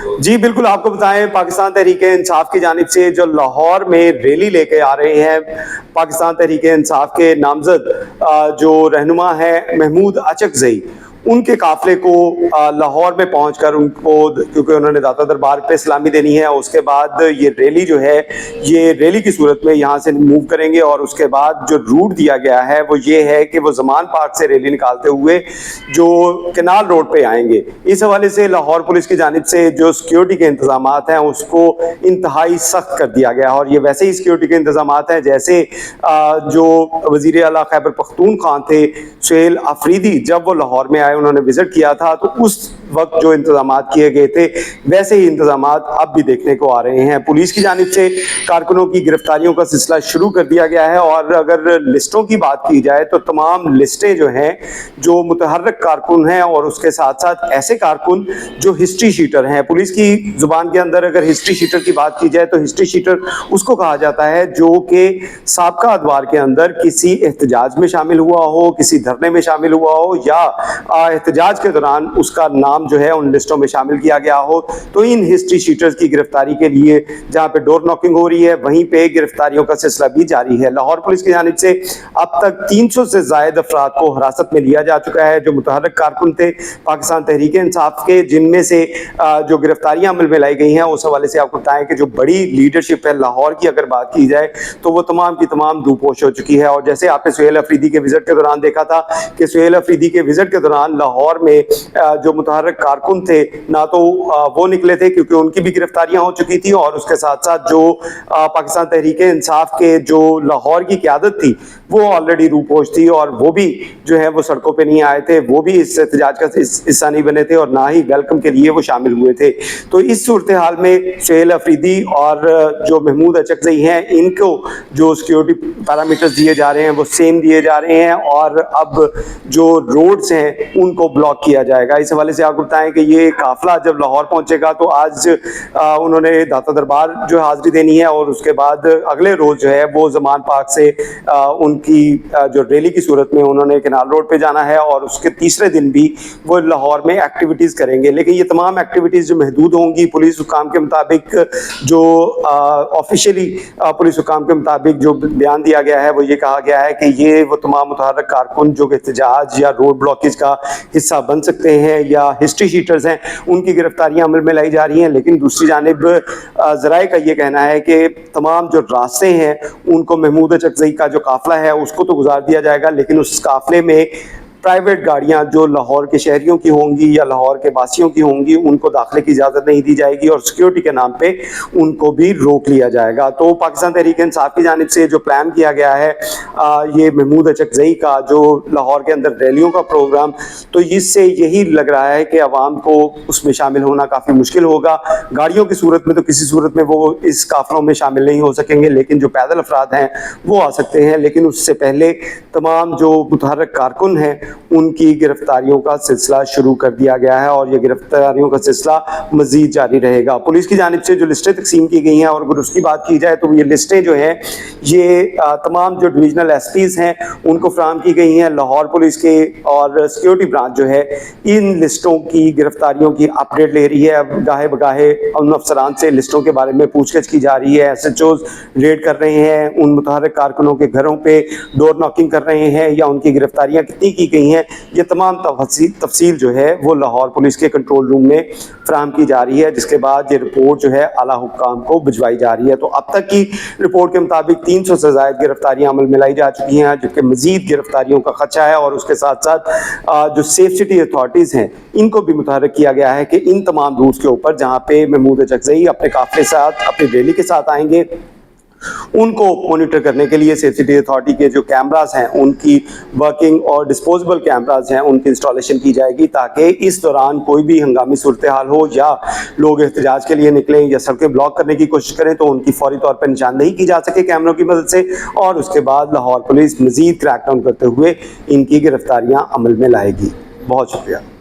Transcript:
جی بالکل، آپ کو بتائیں پاکستان تحریک انصاف کی جانب سے جو لاہور میں ریلی لے کے آ رہے ہیں، پاکستان تحریک انصاف کے نامزد جو رہنما ہے محمود اچکزئی، ان کے قافلے کو لاہور میں پہنچ کر ان کو، کیونکہ انہوں نے داتا دربار پہ سلامی دینی ہے، اس کے بعد یہ ریلی جو ہے یہ ریلی کی صورت میں یہاں سے موو کریں گے، اور اس کے بعد جو روٹ دیا گیا ہے وہ یہ ہے کہ وہ زمان پارک سے ریلی نکالتے ہوئے جو کینال روڈ پہ آئیں گے۔ اس حوالے سے لاہور پولیس کی جانب سے جو سیکیورٹی کے انتظامات ہیں اس کو انتہائی سخت کر دیا گیا، اور یہ ویسے ہی سیکیورٹی کے انتظامات ہیں جیسے جو وزیر اعلیٰ خیبر پختونخوا تھے سہیل آفریدی، جب وہ لاہور میں آئے انہوں نے وزٹ کیا تھا تو اس وقت جو انتظامات کیے گئے تھے ویسے ہی انتظامات اب بھی دیکھنے کو آ رہے ہیں۔ پولیس کی جانب سے کارکنوں کی گرفتاریوں کا سلسلہ شروع کر دیا گیا ہے، اور اگر لسٹوں کی بات کی جائے تو تمام لسٹیں جو ہیں جو متحرک کارکن ہیں اور اس کے ساتھ ساتھ ایسے کارکن جو ہسٹری شیٹر ہیں، پولیس کی زبان کے اندر اگر ہسٹری شیٹر کی بات کی جائے تو ہسٹری شیٹر اس کو کہا جاتا ہے جو کہ سابقہ ادوار کے اندر کسی احتجاج میں شامل ہوا ہو، کسی دھرنے میں شامل ہوا ہو، یا احتجاج کے دوران اس کا نام جو ہے ان لسٹوں میں شامل کیا گیا ہو، تو ان ہسٹری شیٹرز کی گرفتاری کے لیے جہاں پہ ڈور ناکنگ ہو رہی ہے وہیں پہ گرفتاریوں کا سلسلہ بھی جاری ہے۔ لاہور پولیس کی جانب سے اب تک 300 سے زائد افراد کو حراست میں لیا جا چکا ہے جو متحرک کارکن تھے پاکستان تحریک انصاف کے، جن میں سے جو گرفتاریاں عمل میں لائی گئی ہیں اس حوالے سے آپ کو بتائیں کہ جو بڑی لیڈرشپ ہے لاہور کی اگر بات کی جائے تو وہ تمام کی تمام روپوش ہو چکی ہے۔ اور جیسے آپ نے سہیل آفریدی کے وزٹ کے دوران دیکھا تھا کہ سہیل آفریدی کے وزٹ کے دوران لاہور میں جو متحرک کارکن تھے نہ تو وہ نکلے تھے کیونکہ ان کی بھی گرفتاریاں ہو چکی تھی، اور اس کے ساتھ ساتھ جو پاکستان تحریک انصاف کے جو لاہور کی قیادت تھی وہ آلریڈی روپوش تھی، اور وہ بھی جو ہے وہ سڑکوں پہ نہیں آئے تھے، وہ بھی اس احتجاج کا حصہ نہیں بنے تھے اور نہ ہی ویلکم کے لیے وہ شامل ہوئے تھے۔ تو اس صورتحال میں سہیل آفریدی اور جو محمود اچکزئی ہیں ان کو جو سیکیورٹی پیرامیٹرز دیے جا رہے ہیں وہ سیم دیے جا رہے ہیں، اور اب جو روڈز ہیں ان کو بلاک کیا جائے گا۔ اس حوالے سے آپ کو بتائیں کہ یہ قافلہ جب لاہور پہنچے گا تو آج انہوں نے داتا دربار جو حاضری دینی ہے، اور اس کے بعد اگلے روز جو ہے وہ زمان پارک سے ان کی جو ریلی کی صورت میں انہوں نے کینال روڈ پہ جانا ہے، اور اس کے تیسرے دن بھی وہ لاہور میں ایکٹیویٹیز کریں گے۔ لیکن یہ تمام ایکٹیویٹیز جو محدود ہوں گی پولیس حکام کے مطابق، جو آفیشیلی پولیس حکام کے مطابق جو بیان دیا گیا ہے وہ یہ کہا گیا ہے کہ یہ وہ تمام متحرک کارکن جو کہ احتجاج یا روڈ بلاکیج کا حصہ بن سکتے ہیں یا ہسٹری شیٹرز ہیں ان کی گرفتاریاں عمل میں لائی جا رہی ہیں، لیکن دوسری جانب ذرائع کا یہ کہنا ہے کہ تمام جو راستے ہیں ان کو محمود اچکزئی کا جو قافلہ ہے اس کو تو گزار دیا جائے گا، لیکن اس قافلے میں پرائیویٹ گاڑیاں جو لاہور کے شہریوں کی ہوں گی یا لاہور کے واسیوں کی ہوں گی ان کو داخلے کی اجازت نہیں دی جائے گی، اور سیکیورٹی کے نام پہ ان کو بھی روک لیا جائے گا۔ تو پاکستان تحریک انصاف کی جانب سے جو پلان کیا گیا ہے یہ محمود اچکزئی کا جو لاہور کے اندر ریلیوں کا پروگرام، تو اس سے یہی لگ رہا ہے کہ عوام کو اس میں شامل ہونا کافی مشکل ہوگا۔ گاڑیوں کی صورت میں تو کسی صورت میں وہ اس قافلوں میں شامل نہیں ہو سکیں گے، لیکن جو پیدل افراد ہیں وہ آ سکتے ہیں، لیکن اس سے پہلے تمام جو متحرک کارکن ہیں ان کی گرفتاریوں کا سلسلہ شروع کر دیا گیا ہے، اور یہ گرفتاریوں کا سلسلہ مزید جاری رہے گا۔ پولیس کی جانب سے جو لسٹیں تقسیم کی گئی ہیں، اور اگر اس کی بات کی جائے تو یہ لسٹیں جو ہیں یہ تمام جو ڈویژنل ایس پیز ہیں ان کو فراہم کی گئی ہیں۔ لاہور پولیس کے اور سیکیورٹی برانچ جو ہے ان لسٹوں کی گرفتاریوں کی اپڈیٹ لے رہی ہے، اب گاہے بگاہے ان افسران سے لسٹوں کے بارے میں پوچھ گچھ کی جا رہی ہے، ایس ایچ اوز ریڈ کر رہے ہیں، ان متحرک کارکنوں کے گھروں پہ ڈور ناکنگ کر رہے ہیں یا ان کی گرفتاریاں کتنی کی گئی ہیں، یہ تمام تفصیل جو ہے وہ لاہور پولیس کے کنٹرول روم میں فراہم کی جا رہی ہے، جس کے بعد یہ رپورٹ جو ہے اعلیٰ حکام کو بھجوائی جا رہی ہے۔ تو اب تک کی رپورٹ کے مطابق 300 سے زائد گرفتاریاں عمل میں لائی جا چکی ہیں، جبکہ مزید گرفتاریوں کا خدشہ ہے، اور اس کے ساتھ ساتھ جو سیف سٹی اتھارٹیز ہیں ان کو بھی متحرک کیا گیا ہے کہ ان تمام روٹس کے اوپر جہاں پہ محمود اچکزئی اپنے قافلے ساتھ اپنی ریلی کے ساتھ آئیں گے ان کو مانیٹر کرنے کے لیے سیف سٹی اتھارٹی کے جو کیمراز ہیں ان کی ورکنگ اور ڈسپوزیبل کیمراز ہیں ان کی انسٹالیشن کی جائے گی، تاکہ اس دوران کوئی بھی ہنگامی صورتحال ہو یا لوگ احتجاج کے لیے نکلیں یا سڑکیں بلاک کرنے کی کوشش کریں تو ان کی فوری طور پر نشاندہی کی جا سکے کیمروں کی مدد سے، اور اس کے بعد لاہور پولیس مزید کریک ڈاؤن کرتے ہوئے ان کی گرفتاریاں عمل میں لائے گی۔ بہت شکریہ۔